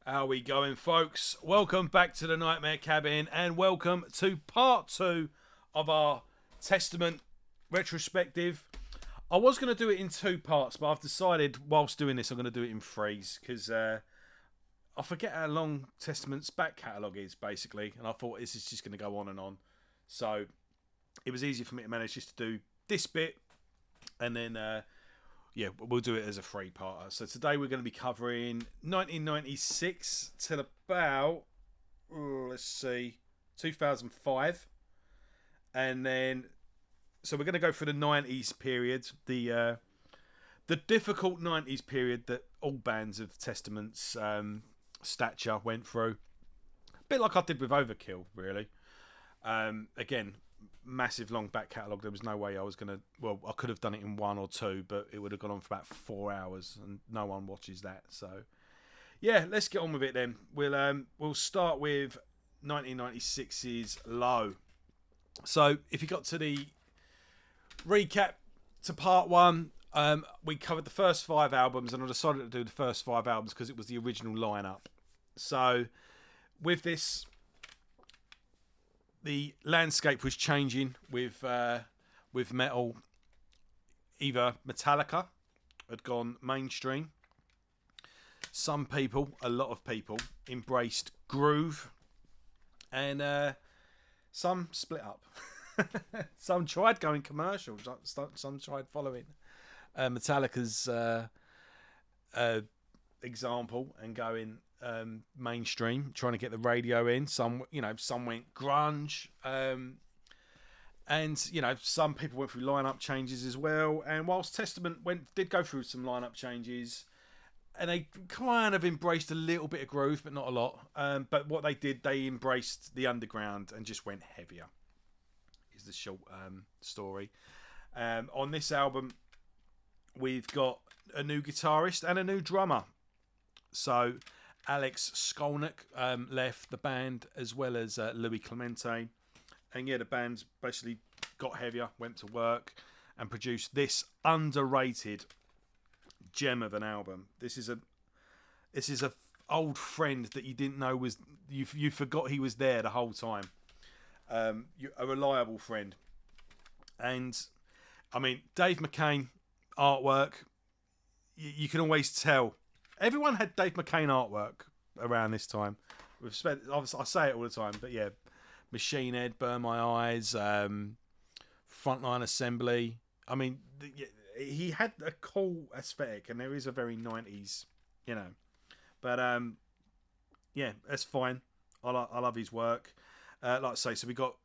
How we going, folks? Welcome back to the Nightmare Cabin, and welcome to part two of our Testament retrospective. I was going to do it in two parts, but I've decided whilst doing this, I'm going to do it in threes because I forget how long Testament's back catalogue is, basically, and I thought this is just going to go on and on. So it was easier for me to manage just to do this bit, and then yeah, we'll do it as a three-parter. So today we're going to be covering 1996 till about, let's see, 2005. And then, so we're going to go through the 90s period, the difficult 90s period that all bands of Testament's stature went through. A bit like I did with Overkill, really. Again, massive long back catalogue. There was no way I was going to, well, I could have done it in one or two, but it would have gone on for about 4 hours and no one watches that. So yeah, let's get on with it then. We'll start with 1996's Low. So if you got to the recap to part one, we covered the first 5 albums, and I decided to do the first 5 albums because it was the original lineup. So with this, the landscape was changing with metal. Either Metallica had gone mainstream. Some people, a lot of people, embraced groove, and some split up. Some tried going commercial. Some tried following Metallica's example and going mainstream, trying to get the radio in. Some went grunge, and some people went through lineup changes as well. And whilst Testament did go through some lineup changes, and they kind of embraced a little bit of groove, but not a lot. But what they did, they embraced the underground and just went heavier. Is the short story. On this album, we've got a new guitarist and a new drummer. So Alex Skolnick left the band, as well as Louis Clemente. And yeah, the band basically got heavier, went to work, and produced this underrated gem of an album. This is a old friend that you didn't know was, you forgot he was there the whole time. A reliable friend. And I mean, Dave McCain artwork, you can always tell. Everyone had Dave McCain artwork around this time. I say it all the time, but yeah, Machine Head, Burn My Eyes, Frontline Assembly. I mean, he had a cool aesthetic, and there is a very 90s, But yeah, that's fine. I love his work. Like I say, so we got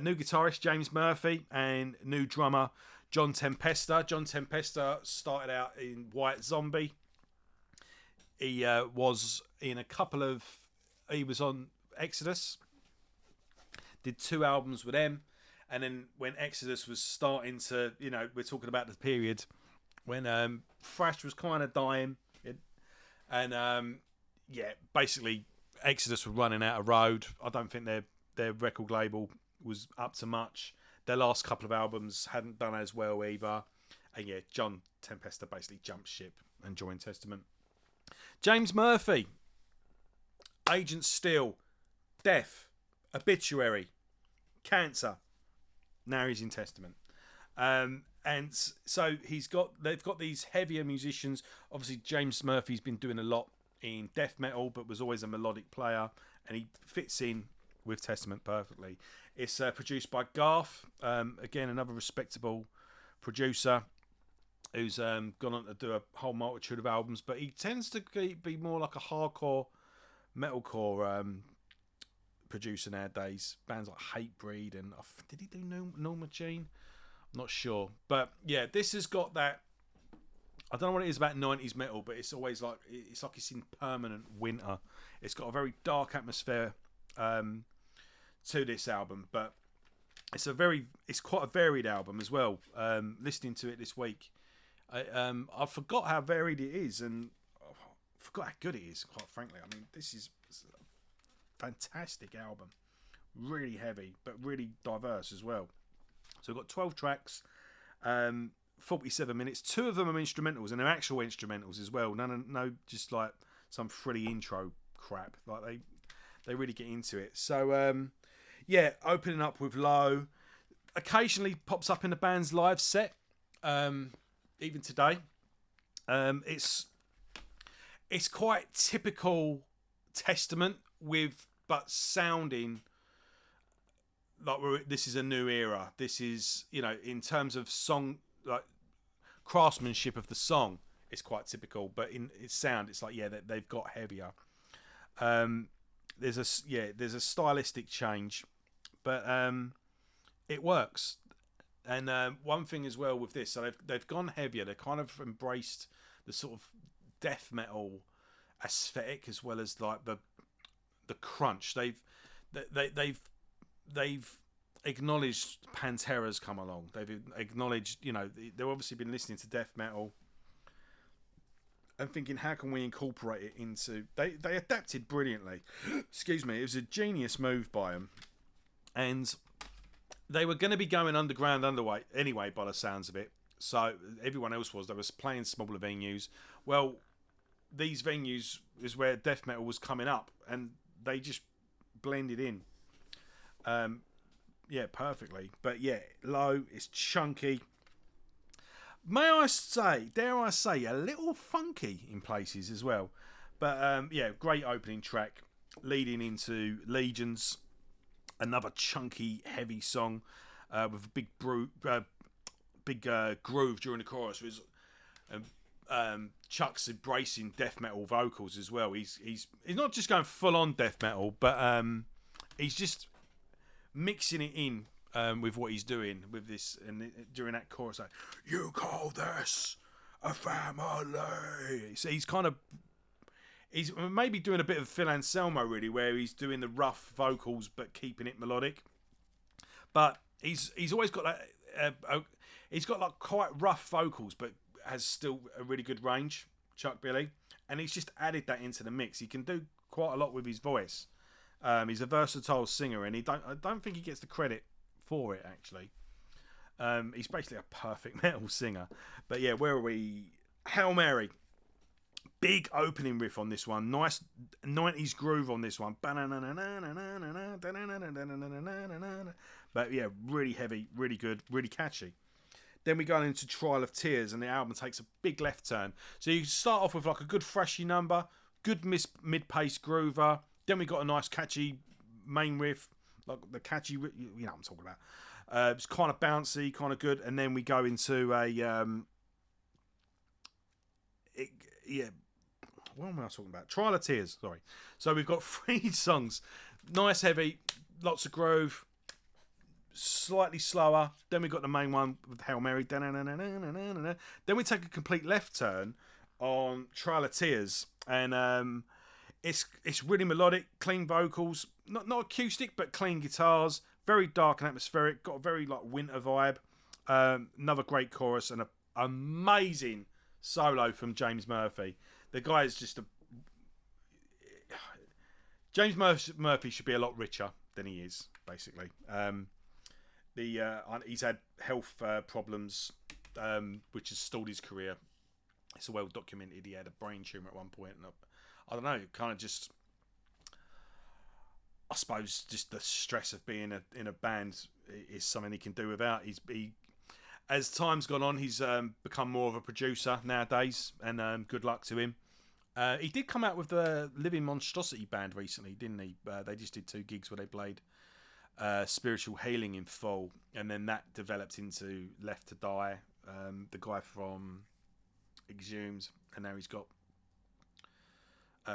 new guitarist James Murphy and new drummer John Tempesta. John Tempesta started out in White Zombie. He was in he was on Exodus, did 2 albums with them, and then when Exodus was starting to, we're talking about the period when thrash was kind of dying, and yeah, basically Exodus were running out of road. I don't think their record label was up to much. Their last couple of albums hadn't done as well either, and yeah, John Tempesta basically jumped ship and joined Testament. James Murphy, Agent Steel, Death, Obituary, Cancer. Now he's in Testament. And so they've got these heavier musicians. Obviously, James Murphy's been doing a lot in death metal, but was always a melodic player, and he fits in with Testament perfectly. It's produced by Garth, again, another respectable producer who's gone on to do a whole multitude of albums, but he tends to be more like a hardcore metalcore producer nowadays. Bands like Hatebreed and did he do Norma Jean? I'm not sure, but yeah, this has got that. I don't know what it is about 90s metal, but it's always like it's in permanent winter. It's got a very dark atmosphere to this album, but it's quite a varied album as well. Listening to it this week, I forgot how varied it is, and I forgot how good it is, quite frankly. I mean, this is a fantastic album. Really heavy, but really diverse as well. So we've got 12 tracks, 47 minutes. 2 of them are instrumentals, and they're actual instrumentals as well. No, just like some frilly intro crap. Like they really get into it. So yeah, opening up with Low. Occasionally pops up in the band's live set. Even today, it's quite typical Testament but sounding like this is a new era. This is, in terms of song, like craftsmanship of the song, it's quite typical. But in its sound, it's like they've got heavier. There's a stylistic change, but it works. And one thing as well with this, so they've gone heavier. They kind of embraced the sort of death metal aesthetic as well as like the crunch. They've acknowledged Pantera's come along. They've acknowledged, they've obviously been listening to death metal and thinking, how can we incorporate it into? They adapted brilliantly. Excuse me, it was a genius move by them, and they were going to be going underground anyway, by the sounds of it. So everyone else was. They was playing smaller venues. Well, these venues is where death metal was coming up, and they just blended in. Perfectly. But yeah, Low, it's chunky. Dare I say, a little funky in places as well. But great opening track, leading into Legions. Another chunky, heavy song with a big groove during the chorus. Chuck's embracing death metal vocals as well. He's not just going full on death metal, but he's just mixing it in with what he's doing with this. And during that chorus, like, you call this a family. So he's maybe doing a bit of Phil Anselmo, really, where he's doing the rough vocals but keeping it melodic. But he's always got that. He's got like quite rough vocals, but has still a really good range, Chuck Billy, and he's just added that into the mix. He can do quite a lot with his voice. He's a versatile singer, and I don't think he gets the credit for it, actually. He's basically a perfect metal singer. But yeah, where are we? Hail Mary. Big opening riff on this one. Nice 90s groove on this one. But yeah, really heavy, really good, really catchy. Then we go into Trial of Tears, and the album takes a big left turn. So you start off with like a good freshy number, good mid-pace groover. Then we got a nice catchy main riff, like the catchy, you know what I'm talking about. It's kind of bouncy, kind of good. And then we go into what am I talking about? Trial of Tears, sorry. So we've got 3 songs. Nice, heavy, lots of groove, slightly slower. Then we got the main one with Hail Mary. Then we take a complete left turn on Trial of Tears. And it's really melodic, clean vocals. Not acoustic, but clean guitars. Very dark and atmospheric. Got a very like winter vibe. Another great chorus and an amazing solo from James Murphy. The guy is just James Murphy should be a lot richer than he is, basically. He's had health problems, which has stalled his career. It's well documented. He had a brain tumor at one point, and I don't know, kind of just, I suppose, just the stress of being in a band is something he can do without. As time's gone on, he's become more of a producer nowadays, and good luck to him. He did come out with the Living Monstrosity band recently, didn't he? They just did 2 gigs where they played Spiritual Healing in full, and then that developed into Left to Die, the guy from Exhumed, and now he's got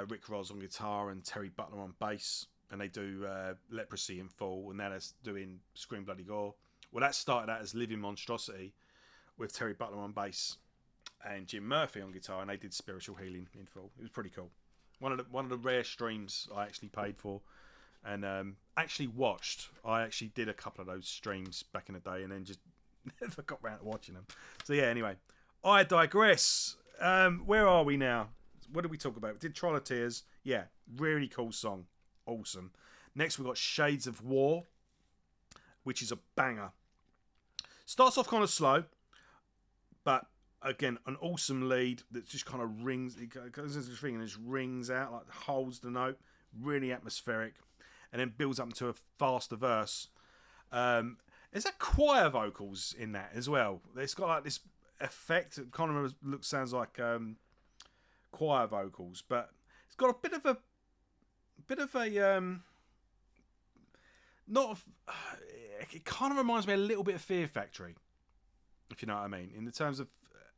Rick Ross on guitar and Terry Butler on bass, and they do Leprosy in full, and now they're doing Scream Bloody Gore. Well, that started out as Living Monstrosity with Terry Butler on bass and Jim Murphy on guitar, and they did Spiritual Healing in full. It was pretty cool. One of the rare streams I actually paid for and actually watched. I actually did a couple of those streams back in the day and then just never got around to watching them. So yeah, anyway, I digress. Where are we now? What did we talk about? We did Trial of Tears. Yeah, really cool song. Awesome. Next we've got Shades of War, which is a banger. Starts off kind of slow, but again, an awesome lead that just kind of rings. It goes into the thing and just rings out, like holds the note. Really atmospheric, and then builds up into a faster verse. There's that choir vocals in that as well. It's got like this effect. It kind of sounds like choir vocals, but it's got a bit of a not. It kind of reminds me a little bit of Fear Factory, if you know what I mean, in the terms of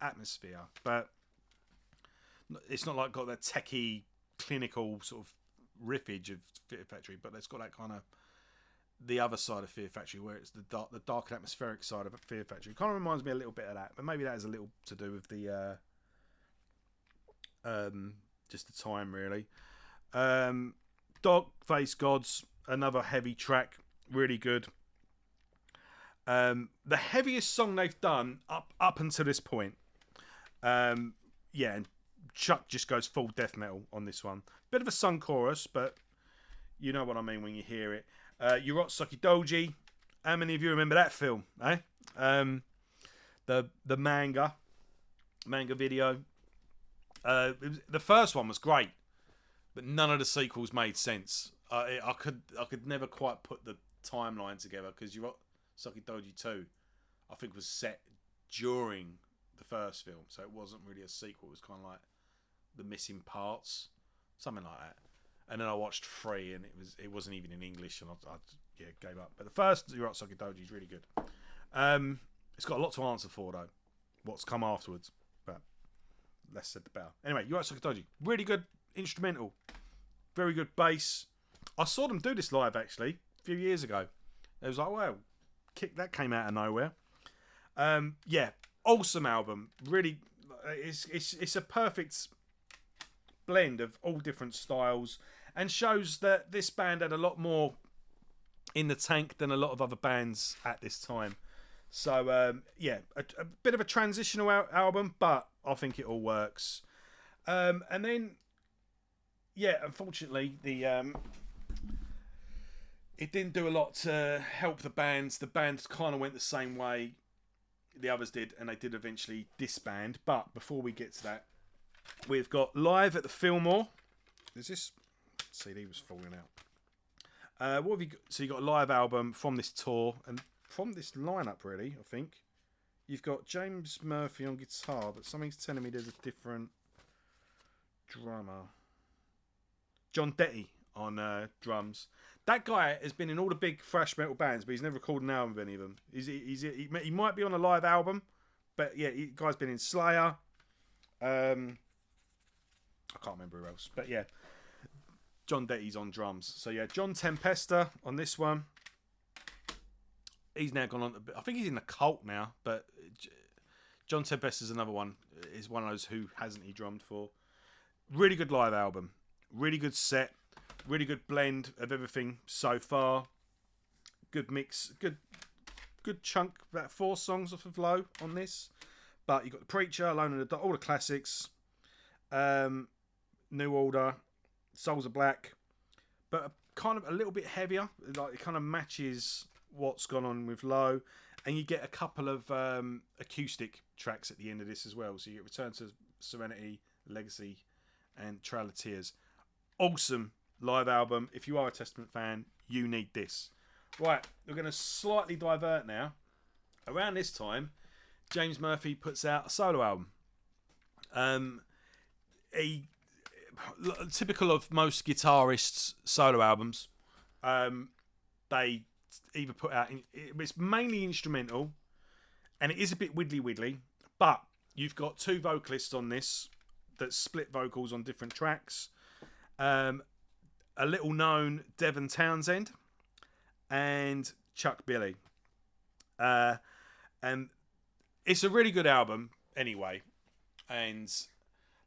atmosphere. But it's not like got that techie, clinical sort of riffage of Fear Factory, but it's got that kind of the other side of Fear Factory, where it's the dark and atmospheric side of Fear Factory. It kind of reminds me a little bit of that, but maybe that has a little to do with the just the time, really. Dog Face Gods, another heavy track, really good. The heaviest song they've done up until this point. And Chuck just goes full death metal on this one. Bit of a sung chorus, but you know what I mean when you hear it. Urotsuki Doji. How many of you remember that film? Eh? The manga video. The first one was great, but none of the sequels made sense. I could never quite put the timeline together, because Urotsuki Doji 2, I think, was set during the first film, so it wasn't really a sequel. It was kind of like the missing parts, something like that. And then I watched 3, and it wasn't even in English, and I gave up. But the first Urotsuki Doji is really good. It's got a lot to answer for, though, what's come afterwards, but less said the better. Anyway, Urotsuki Doji, really good instrumental, very good bass. I saw them do this live actually a few years ago. It was like, wow, that came out of nowhere. Awesome album. Really, it's a perfect blend of all different styles, and shows that this band had a lot more in the tank than a lot of other bands at this time. So a bit of a transitional album, but I think it all works. And then unfortunately it didn't do a lot to help the bands. The band kind of went the same way the others did, and they did eventually disband. But before we get to that, we've got Live at the Fillmore. Is this CD was falling out? What have you got? So you got a live album from this tour and from this lineup, really. I think you've got James Murphy on guitar, but something's telling me there's a different drummer. John Detty on drums. That guy has been in all the big thrash metal bands, but he's never recorded an album with any of them. He might be on a live album, but yeah, the guy's been in Slayer. I can't remember who else, but yeah, John Detty's on drums. So yeah, John Tempesta on this one. He's now gone on. I think he's in the Cult now, but John Tempesta's another one. Is one of those who hasn't he drummed for. Really good live album. Really good set. Really good blend of everything so far. Good mix. Good chunk. About 4 songs off of Low on this. But you got The Preacher, Alone in the Dark, all the classics. New Order, Souls of Black, but kind of a little bit heavier. Like it kind of matches what's gone on with Low, and you get a couple of acoustic tracks at the end of this as well. So you get Return to Serenity, Legacy, and Trail of Tears. Awesome live album. If you are a Testament fan, you need this. Right, we're going to slightly divert now. Around this time, James Murphy puts out a solo album. Typical of most guitarists' solo albums, they either put out. It's mainly instrumental, and it is a bit widdly, but you've got 2 vocalists on this that split vocals on different tracks. A little known Devon Townsend and Chuck Billy. And it's a really good album anyway. And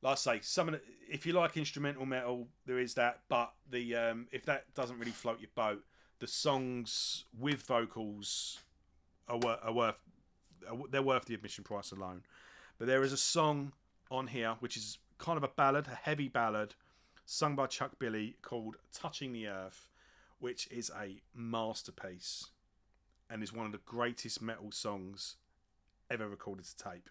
like I say, if you like instrumental metal, there is that. But if that doesn't really float your boat, the songs with vocals are worth the admission price alone. But there is a song on here which is kind of a ballad, a heavy ballad, sung by Chuck Billy, called Touching the Earth, which is a masterpiece and is one of the greatest metal songs ever recorded to tape.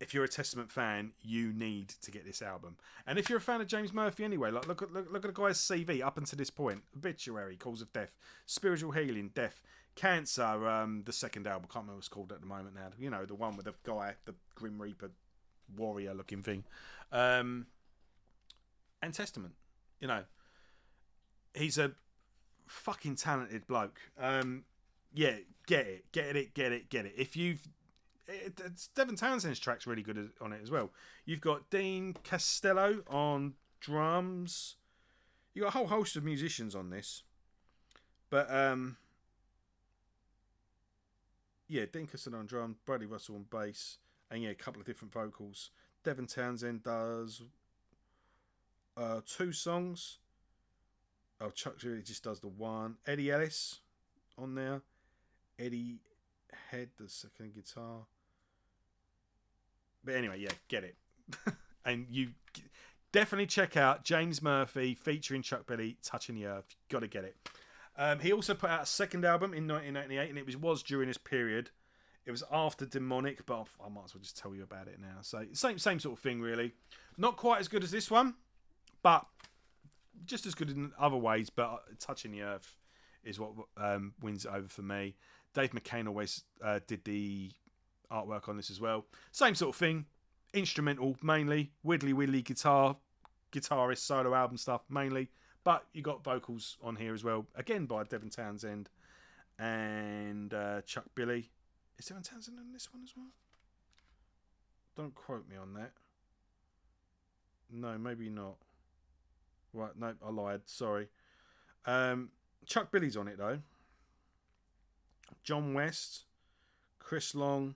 if you're a Testament fan, you need to get this album. And if you're a fan of James Murphy anyway, like look at the guy's CV up until this point: Obituary, Cause of Death, Spiritual Healing, Death, Cancer, the second album, can't remember what it's called at the moment now. You know, the one with the guy, the Grim Reaper warrior looking thing, and Testament. You know, he's a fucking talented bloke. Yeah, get it. If you've it's Devin Townsend's track's really good on it as well. You've got Dean Costello on drums. You got a whole host of musicians on this, but yeah, Dean Costello on drums, Bradley Russell on bass, and yeah, a couple of different vocals. Devin Townsend does 2 songs. Oh, Chuck really just does the one. Eddie Ellis on there. Eddie Head, the second guitar. But anyway, yeah, get it. And you definitely check out James Murphy featuring Chuck Billy, Touching the Earth. Got to get it. He also put out a second album in 1988, and it was during this period. It was after Demonic, but I might as well just tell you about it now. So same sort of thing, really. Not quite as good as this one, but just as good in other ways. But Touching the Earth is what wins it over for me. Dave McCain always did the artwork on this as well. Same sort of thing. Instrumental, mainly. Widdly guitarist, solo album stuff, mainly. But you got vocals on here as well. Again, by Devin Townsend and Chuck Billy. Is Devin Townsend on this one as well? Don't quote me on that. No, maybe not. Right, no, I lied. Sorry. Chuck Billy's on it, though. John West, Chris Long,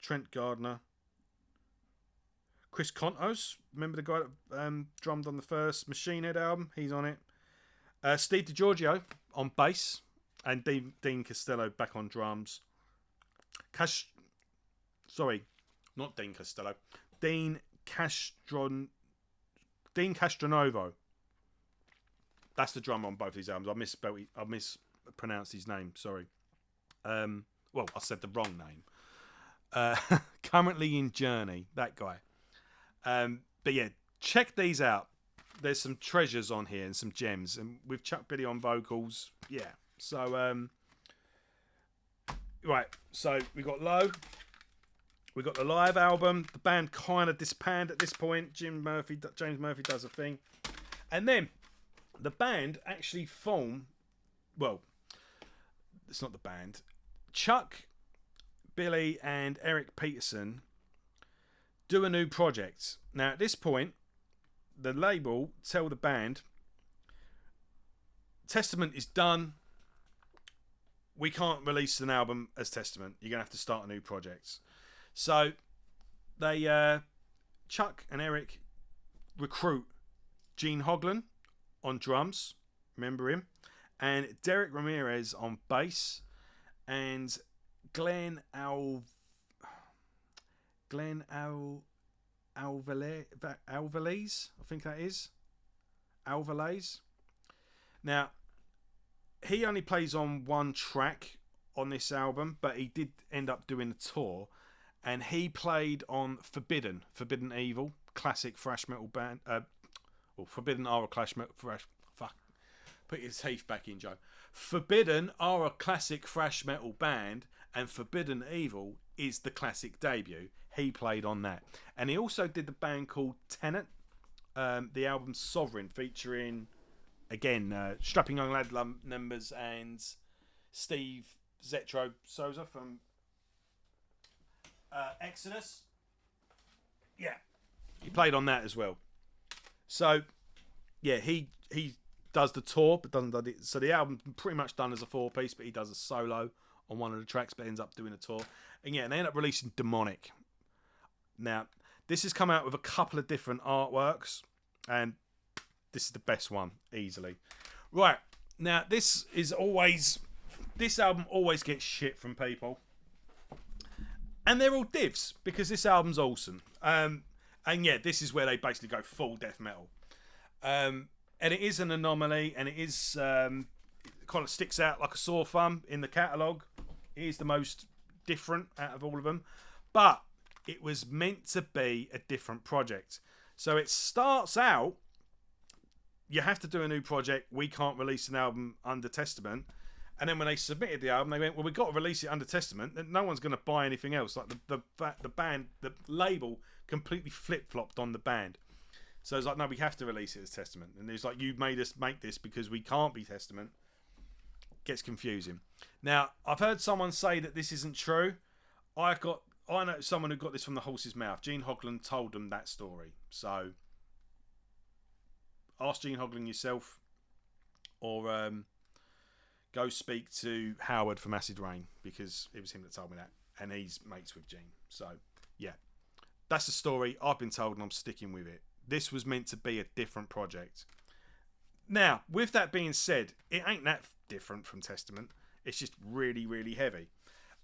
Trent Gardner, Chris Kontos, remember the guy that drummed on the first Machine Head album? He's on it. Steve DiGiorgio on bass, and Dean Costello back on drums. Not Dean Costello. Dean Castronovo. That's the drummer on both these albums. I mispronounced his name. Sorry. Well, I said the wrong name. Currently in Journey, that guy. But yeah, check these out. There's some treasures on here and some gems, and with Chuck Billy on vocals, yeah. So right, so we got Low. We got the live album. The band kind of disbanded at this point. James Murphy does a thing, and then the band actually formed. Well, it's not the band. Chuck, Billy, and Eric Peterson do a new project. Now, at this point, the label tell the band, Testament is done. We can't release an album as Testament. You're going to have to start a new project. So, they, Chuck and Eric recruit Gene Hoglan on drums. Remember him? And Derek Ramirez on bass. And Glenn Alvarez, I think that is. Alvarez. Now, he only plays on one track on this album, but he did end up doing a tour. And he played on Forbidden Evil, classic thrash metal band. Forbidden are a clash metal thrash. Fuck. Put your teeth back in, Joe. Forbidden are a classic thrash metal band, and Forbidden Evil is the classic debut. He played on that. And he also did the band called Tenet, the album Sovereign, featuring, again, Strapping Young Lad members and Steve Zetro Souza from Exodus. Yeah, he played on that as well. So, yeah, he does the tour, but doesn't do it. So the album's pretty much done as a 4-piece, but he does a solo on one of the tracks, but ends up doing a tour. And yeah, and they end up releasing Demonic. Now, this has come out with a couple of different artworks, and this is the best one, easily. Right, now this album always gets shit from people. And they're all divs, because this album's awesome. And yeah, this is where they basically go full death metal. And it is an anomaly, and it is it kind of sticks out like a sore thumb in the catalogue. It is the most different out of all of them. But it was meant to be a different project. So it starts out, you have to do a new project. We can't release an album under Testament. And then when they submitted the album, they went, "Well, we've got to release it under Testament. No one's going to buy anything else." Like the band, the label completely flip flopped on the band. So it's like, no, we have to release it as Testament. And it's like, you made us make this because we can't be Testament. Gets confusing. Now, I've heard someone say that this isn't true. I know someone who got this from the horse's mouth. Gene Hoglan told them that story. So ask Gene Hoglan yourself, or go speak to Howard from Acid Rain, because it was him that told me that, and he's mates with Gene. So yeah, that's the story I've been told, and I'm sticking with it. This was meant to be a different project. Now, with that being said, it ain't that different from Testament. It's just really, really heavy.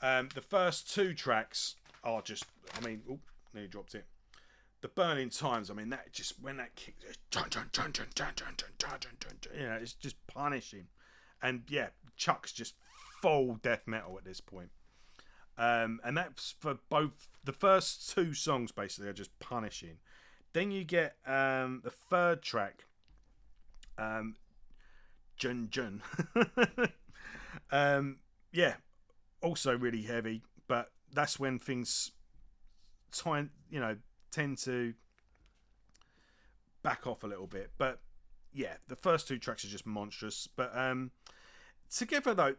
The first 2 tracks are just, I mean, oh, nearly dropped it. The Burning Times, I mean, that just, when that kick, yeah, it's just punishing. And yeah, Chuck's just full death metal at this point. And that's for both, the first 2 songs basically are just punishing. Then you get the 3rd track, Jun Jun. Yeah, also really heavy, but that's when things tend to back off a little bit. But yeah, the first 2 tracks are just monstrous. But together though,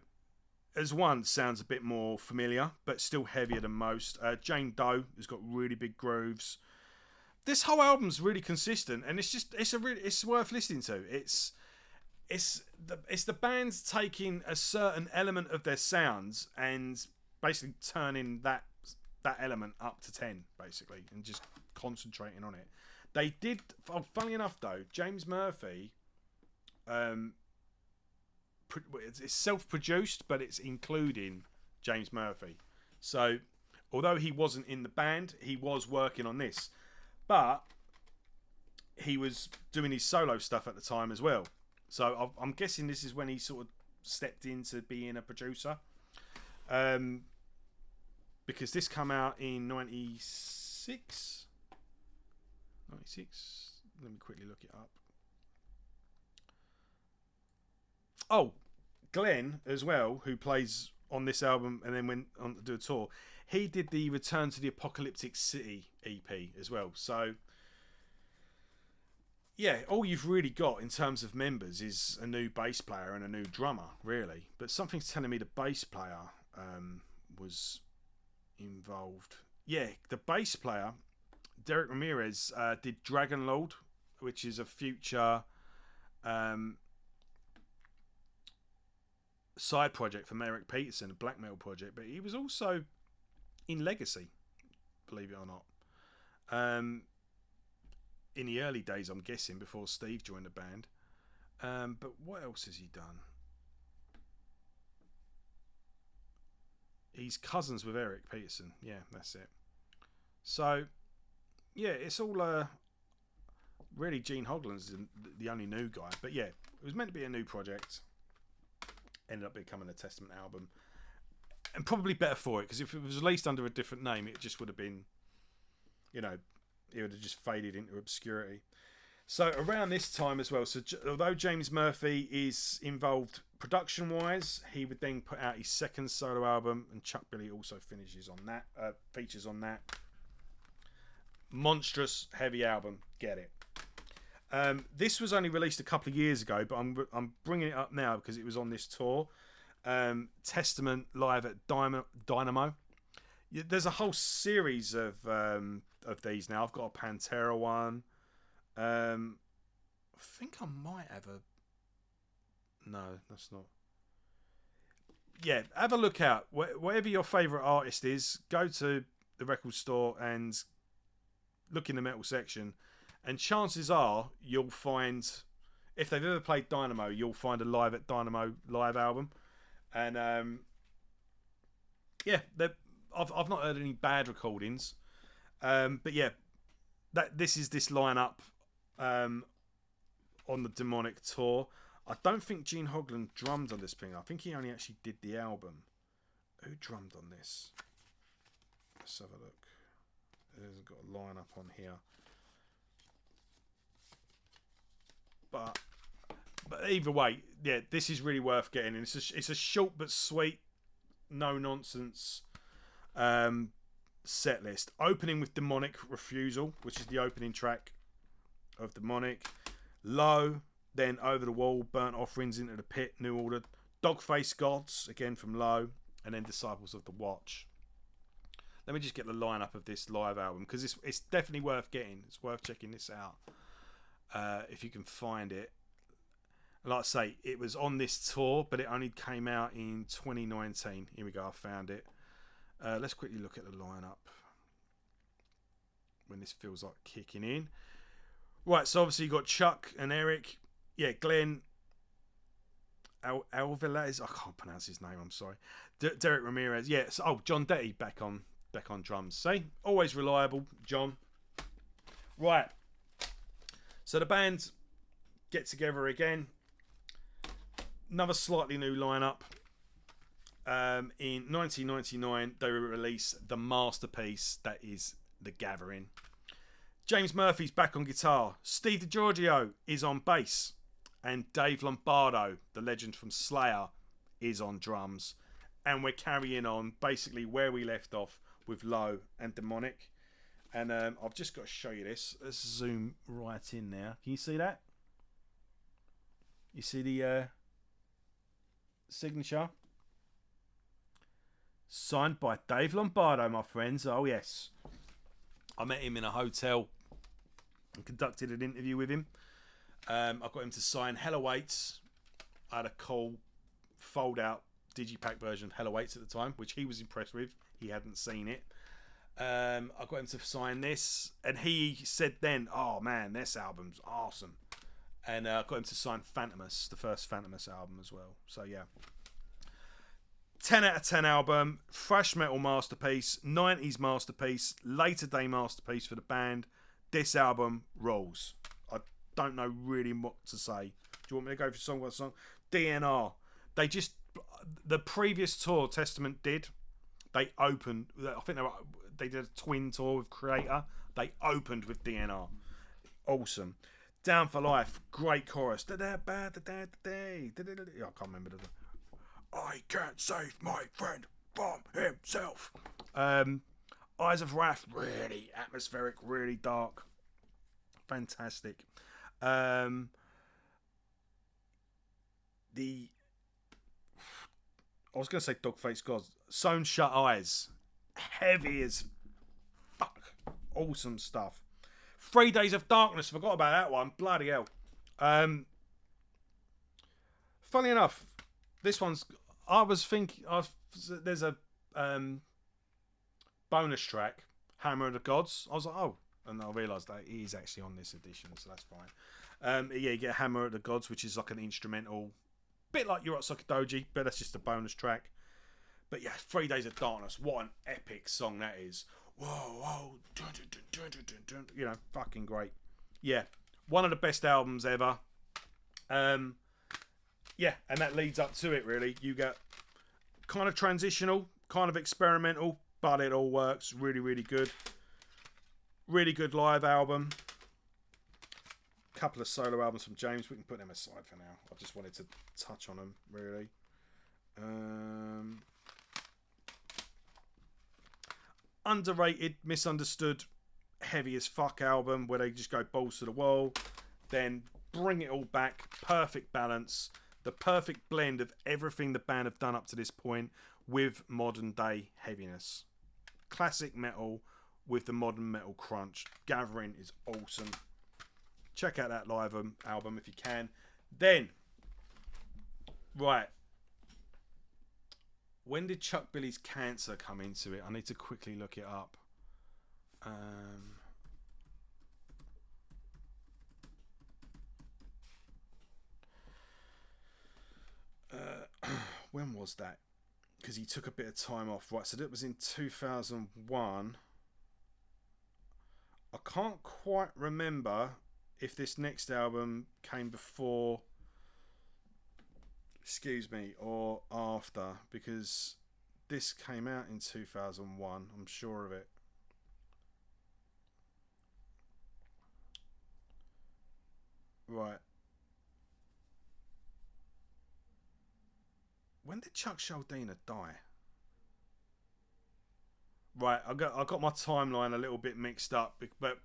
as one, sounds a bit more familiar, but still heavier than most. Jane Doe has got really big grooves. This whole album's really consistent, and it's worth listening to. It's the band taking a certain element of their sounds and basically turning that element up to 10, basically, and just concentrating on it. They did, funnily enough though, James Murphy, it's self-produced, but it's including James Murphy. So although he wasn't in the band, he was working on this, but he was doing his solo stuff at the time as well. So I'm guessing this is when he sort of stepped into being a producer. Because this came out in 96. 96? Let me quickly look it up. Oh, Glenn as well, who plays on this album and then went on to do a tour. He did the Return to the Apocalyptic City EP as well. So yeah, all you've really got in terms of members is a new bass player and a new drummer, really. But something's telling me the bass player was involved. Yeah, the bass player, Derek Ramirez, did Dragon Lord, which is a future side project from Eric Peterson, a black metal project. But he was also in Legacy, believe it or not. In the early days, I'm guessing, before Steve joined the band. But what else has he done? He's cousins with Eric Peterson. Yeah, that's it. So, yeah, it's all really Gene Hoglan's the only new guy. But yeah, it was meant to be a new project. Ended up becoming a Testament album. And probably better for it, because if it was released under a different name, it just would have been, it would have just faded into obscurity. So around this time as well, so although James Murphy is involved production-wise, he would then put out his second solo album, and Chuck Billy also finishes on that, features on that. Monstrous, heavy album, get it. This was only released a couple of years ago, but I'm bringing it up now because it was on this tour. Testament live at Dynamo. There's a whole series of these now. I've got a Pantera one. I think I might have a... No, that's not... Yeah, have a look out. Whatever your favourite artist is, go to the record store and look in the metal section, and chances are you'll find, if they've ever played Dynamo, you'll find a Live at Dynamo live album. And yeah, I've not heard any bad recordings, but yeah, this is this lineup on the Demonic tour. I don't think Gene Hoglan drummed on this thing. I think he only actually did the album. Who drummed on this? Let's have a look. hasn't got a line up on here. But either way, yeah, this is really worth getting. And it's a short but sweet, no nonsense set list. Opening with Demonic Refusal, which is the opening track of Demonic. Low, then Over the Wall, Burnt Offerings, Into the Pit, New Order, Dogface Gods, again from Low, and then Disciples of the Watch. Let me just get the lineup of this live album, because it's definitely worth getting. It's worth checking this out if you can find it. Like I say, it was on this tour, but it only came out in 2019. Here we go, I found it. Let's quickly look at the lineup when this feels like kicking in. Right, so obviously you got Chuck and Eric. Yeah, Glenn Alvarez. I can't pronounce his name. I'm sorry. Derek Ramirez. Yeah. So, John Detty back on drums. See, always reliable, John. Right. So the band get together again. Another slightly new lineup. In 1999, they released the masterpiece that is The Gathering. James Murphy's back on guitar. Steve DiGiorgio is on bass. And Dave Lombardo, the legend from Slayer, is on drums. And we're carrying on basically where we left off with Low and Demonic. And I've just got to show you this. Let's zoom right in now. Can you see that? You see the signature? Signed by Dave Lombardo, my friends. Oh, yes. I met him in a hotel and conducted an interview with him. I got him to sign Hell Awaits. I had a cool fold-out digipack version of Hell Awaits at the time, which he was impressed with. He hadn't seen it. I got him to sign this, and he said then, "Oh man, this album's awesome." And I got him to sign Phantomus, the first Phantomus album as well. So yeah, 10 out of 10 album, thrash metal masterpiece, 90s masterpiece, later day masterpiece for the band. This album rolls. I don't know really what to say. Do you want me to go for song by song? DNR. The previous tour Testament did. They opened. I think they did a twin tour with Creator. They opened with DNR. Awesome. Down for Life. Great chorus. I can't remember the. I can't save my friend from himself. Eyes of Wrath. Really atmospheric. Really dark. Fantastic. I was going to say Dogface Gods. Sewn Shut Eyes. Heavy as fuck. Awesome stuff. 3 Days of Darkness. Forgot about that one. Bloody hell. Funny enough, this one's... I was thinking... there's a bonus track. Hammer of the Gods. I was like, oh. And I realised that he is actually on this edition, so that's fine. Yeah, you get Hammer of the Gods, which is like an instrumental... bit like You're at Sokodoji, but that's just a bonus track. But yeah, 3 Days of Darkness. What an epic song that is. Whoa, whoa. Dun, dun, dun, dun, dun, dun, dun. You know, fucking great. Yeah, one of the best albums ever. Yeah, and that leads up to it, really. You get kind of transitional, kind of experimental, but it all works. Really, really good. Really good live album. Couple of solo albums from James. We can put them aside for now. I just wanted to touch on them, really. Underrated, misunderstood, heavy as fuck album where they just go balls to the wall, then bring it all back. Perfect balance. The perfect blend of everything the band have done up to this point with modern day heaviness. Classic metal with the modern metal crunch. Gathering is awesome. Check out that live album if you can. Then, right. When did Chuck Billy's Cancer come into it? I need to quickly look it up. When was that? Because he took a bit of time off. Right, so that was in 2001. I can't quite remember if this next album came before, excuse me, or after, because this came out in 2001. I'm sure of it. Right. When did Chuck Schuldiner die? Right, I got my timeline a little bit mixed up, but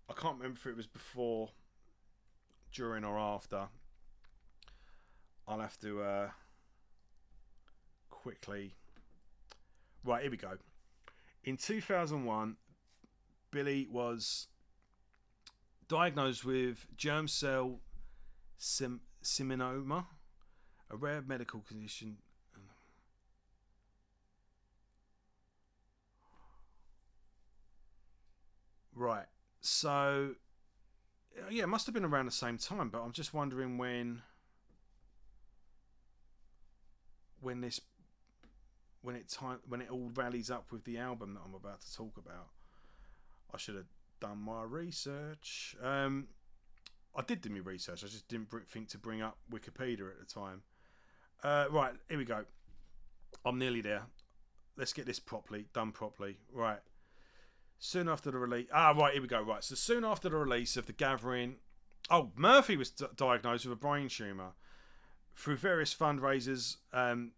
I can't remember if it was before, during, or after. I'll have to quickly. Right, here we go. In 2001, Billy was diagnosed with germ cell seminoma, a rare medical condition. Right. So, yeah, it must have been around the same time, but I'm just wondering when this when it all rallies up with the album that I'm about to talk about. I should have done my research. I did do my research. I just didn't think to bring up Wikipedia at the time. Right, here we go. I'm nearly there. Let's get this done properly. Right. Soon after the release. Right, here we go. Right, so soon after the release of The Gathering. Oh, Murphy was diagnosed with a brain tumour. Through various fundraisers,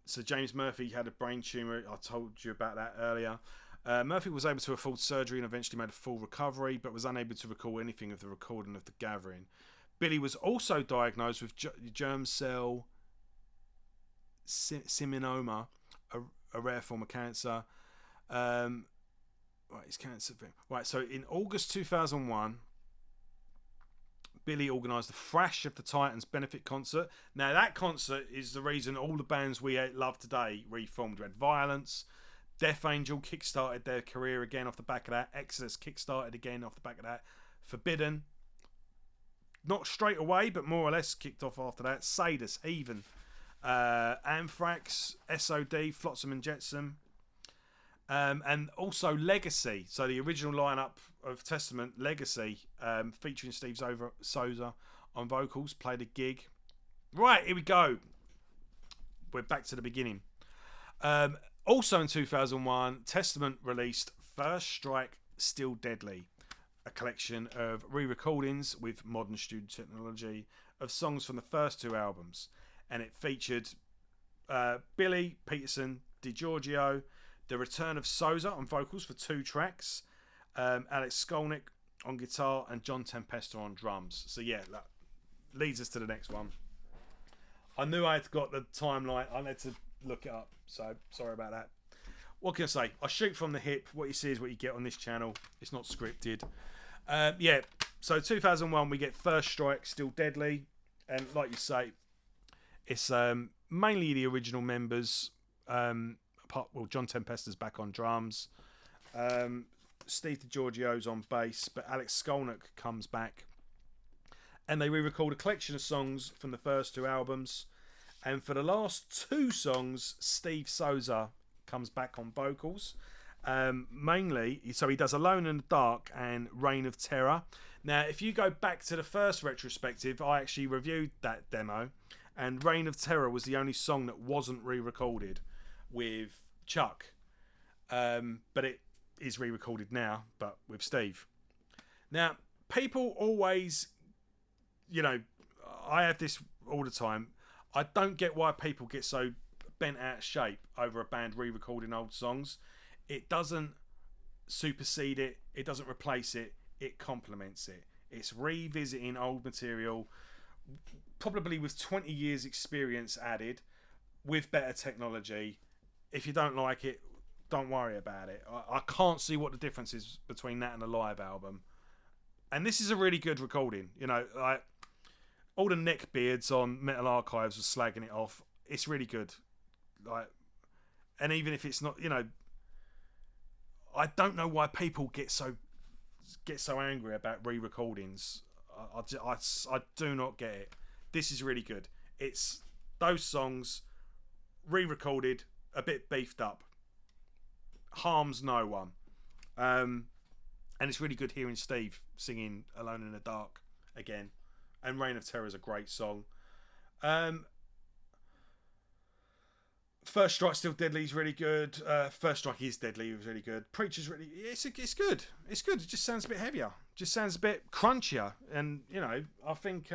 so James Murphy had a brain tumour. I told you about that earlier. Murphy was able to afford surgery and eventually made a full recovery, but was unable to recall anything of the recording of The Gathering. Billy was also diagnosed with germ cell seminoma, a rare form of cancer. Right, it's cancer. Right, so in August 2001, Billy organised the Thrash of the Titans benefit concert. Now, that concert is the reason all the bands we love today reformed. We had Violence, Death Angel kickstarted their career again off the back of that. Exodus kickstarted again off the back of that. Forbidden, not straight away, but more or less kicked off after that. Sadus, Heathen, Anthrax, SOD, Flotsam and Jetsam. And also Legacy, so the original lineup of Testament, Legacy, featuring Steve Souza on vocals, played a gig. Right, here we go. We're back to the beginning. Also in 2001, Testament released First Strike Still Deadly, a collection of re-recordings with modern studio technology of songs from the first two albums. And it featured Billy, Peterson, DiGiorgio, the return of Souza on vocals for 2 tracks, Alex Skolnick on guitar, and John Tempesta on drums. So yeah, that leads us to the next one. I knew I had got the timeline. I had to look it up, so sorry about that. What can I say? I shoot from the hip. What you see is what you get on this channel. It's not scripted. Yeah, so 2001 we get First Strike Still Deadly, and like you say, it's mainly the original members. John Tempesta's back on drums. Steve DiGiorgio's on bass, but Alex Skolnick comes back. And they re-record a collection of songs from the first 2 albums. And for the last 2 songs, Steve Souza comes back on vocals. Mainly, so he does Alone in the Dark and Reign of Terror. Now, if you go back to the first retrospective, I actually reviewed that demo. And Reign of Terror was the only song that wasn't re-recorded with Chuck, but it is re-recorded now, but with Steve. Now, people always, I have this all the time. I don't get why people get so bent out of shape over a band re-recording old songs. It doesn't supersede it. It doesn't replace it. It complements it. It's revisiting old material, probably with 20 years experience added, with better technology. If you don't like it, don't worry about it. I can't see what the difference is between that and a live album. And this is a really good recording. Like all the neckbeards on Metal Archives was slagging it off. It's really good. Like, and even if it's not, I don't know why people get so angry about re-recordings. I do not get it. This is really good. It's those songs re-recorded, a bit beefed up, harms no one, and it's really good hearing Steve singing Alone in the Dark again, and Reign of Terror is a great song. First Strike Still Deadly is really good. First Strike is Deadly was really good. Preacher's really it's good. It's good. It just sounds a bit heavier. Just sounds a bit crunchier. And you know, I think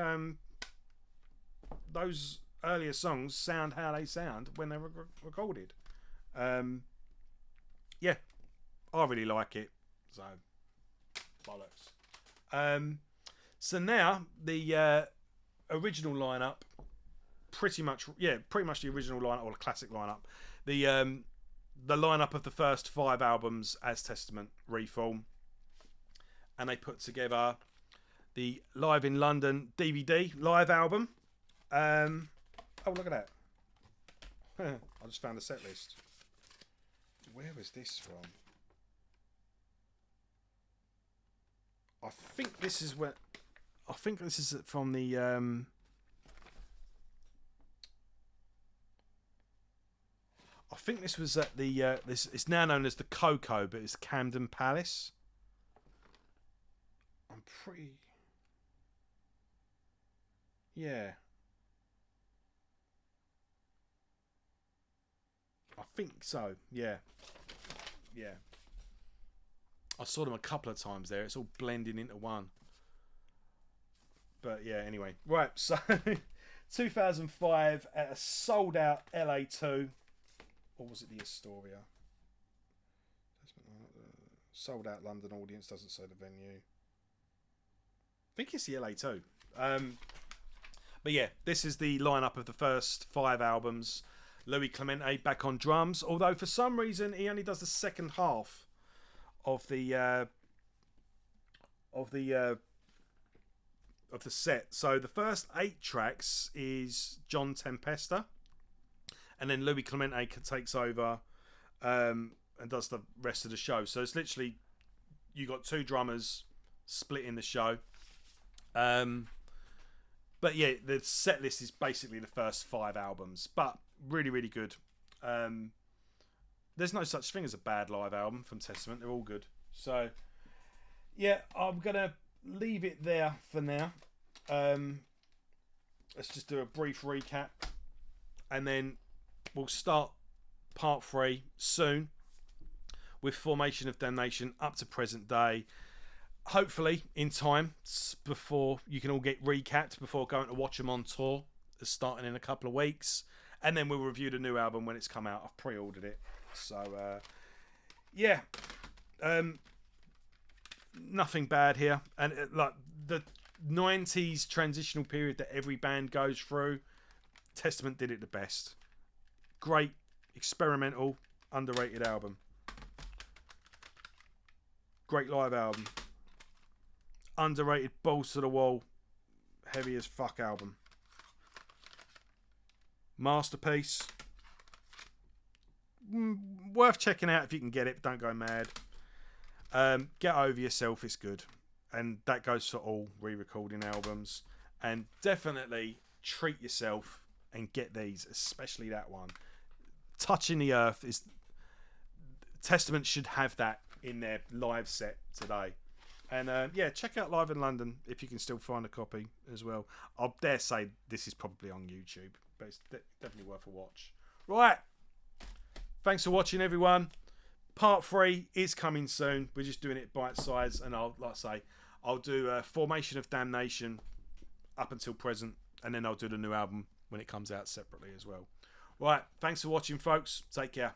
those earlier songs sound how they sound when they're recorded. Yeah, I really like it. So bollocks. So now the original lineup. Pretty much the original lineup or the classic lineup. The lineup of the first 5 albums as Testament reform, and they put together the Live in London DVD live album. Oh, look at that! I just found a set list. Where was this from? I think this is from the. I think this was at the it's now known as the Coco, but it's Camden Palace. I'm pretty I think so. Yeah. I saw them a couple of times there. It's all blending into one. But yeah, anyway. Right, so 2005 at a sold out LA2. Or was it the Astoria? Sold out London audience, doesn't say the venue. I think it's the LA2. But yeah, this is the lineup of the first 5 albums. Louis Clemente back on drums, although for some reason he only does the second half of the set. So the first 8 tracks is John Tempesta. And then Louis Clemente takes over and does the rest of the show. So it's literally, you got 2 drummers splitting the show. But yeah, the set list is basically the first 5 albums. But really, really good. There's no such thing as a bad live album from Testament. They're all good. So yeah, I'm going to leave it there for now. Let's just do a brief recap. And then we'll start part 3 soon with Formation of Damnation up to present day. Hopefully in time before you can all get recapped before going to watch them on tour, starting in a couple of weeks. And then we'll review the new album when it's come out. I've pre-ordered it. So, yeah. Nothing bad here. And like the 90s transitional period that every band goes through, Testament did it the best. Great, experimental, underrated album. Great live album. Underrated, balls to the wall, heavy as fuck album. Masterpiece. Worth checking out if you can get it, but don't go mad. Get Over Yourself, it's good. And that goes for all re-recording albums. And definitely treat yourself and get these, especially that one. Touching the Earth is... Testament should have that in their live set today. And yeah, check out Live in London if you can still find a copy as well. I'll dare say this is probably on YouTube, but it's definitely worth a watch. Right. Thanks for watching, everyone. Part 3 is coming soon. We're just doing it bite size, and I'll do a Formation of Damnation up until present, and then I'll do the new album when it comes out separately as well. Right, thanks for watching, folks. Take care.